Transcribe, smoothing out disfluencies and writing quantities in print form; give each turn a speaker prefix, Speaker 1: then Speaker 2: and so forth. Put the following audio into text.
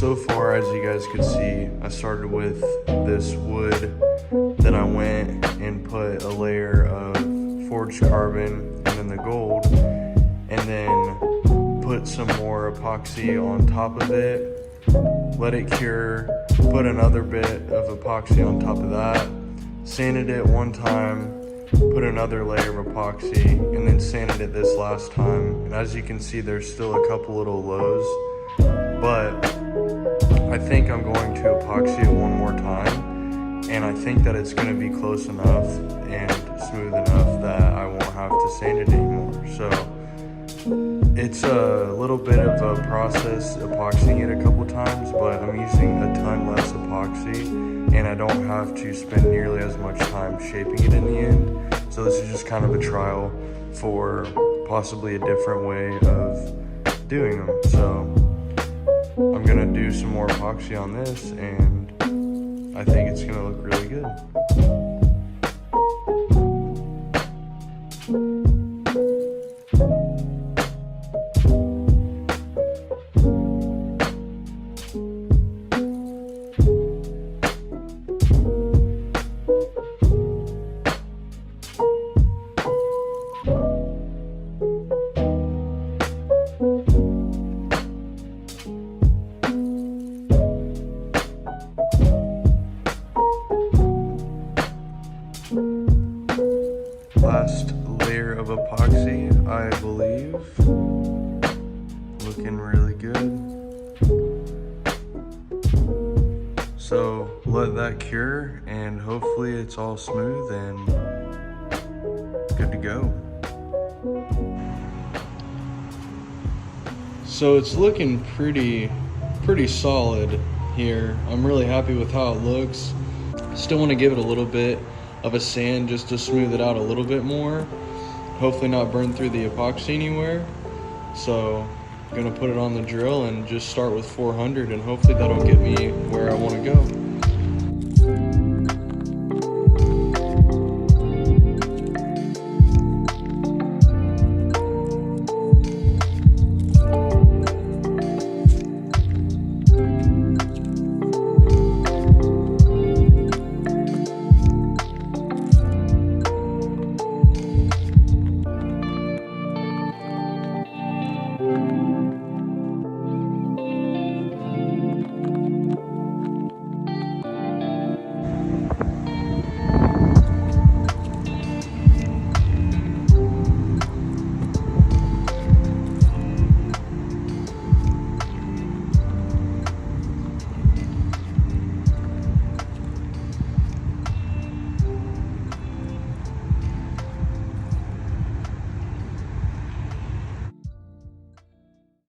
Speaker 1: so far, as you guys could see, I started with this wood, then I went and put a layer of forged carbon and then the gold, and then put some more epoxy on top of it, let it cure, put another bit of epoxy on top of that, sanded it one time, put another layer of epoxy, and then sanded it this last time. And as you can see, there's still a couple little lows, but I think I'm going to epoxy it one more time, and I think that it's going to be close enough and smooth enough that I won't have to sand it anymore. So it's a little bit of a process epoxying it a couple times, but I'm using a ton less epoxy, and I don't have to spend nearly as much time shaping it in the end. So this is just kind of a trial for possibly a different way of doing them. So I'm gonna do some more epoxy on this, and I think it's gonna look really good. Last layer of epoxy, I believe. Looking really good. So let that cure, and hopefully it's all smooth and good to go. So it's looking pretty solid here. I'm really happy with how it looks. Still want to give it a little bit of a sand just to smooth it out a little bit more. Hopefully not burn through the epoxy anywhere. So I'm gonna put it on the drill and just start with 400, and hopefully that'll get me where I want to go.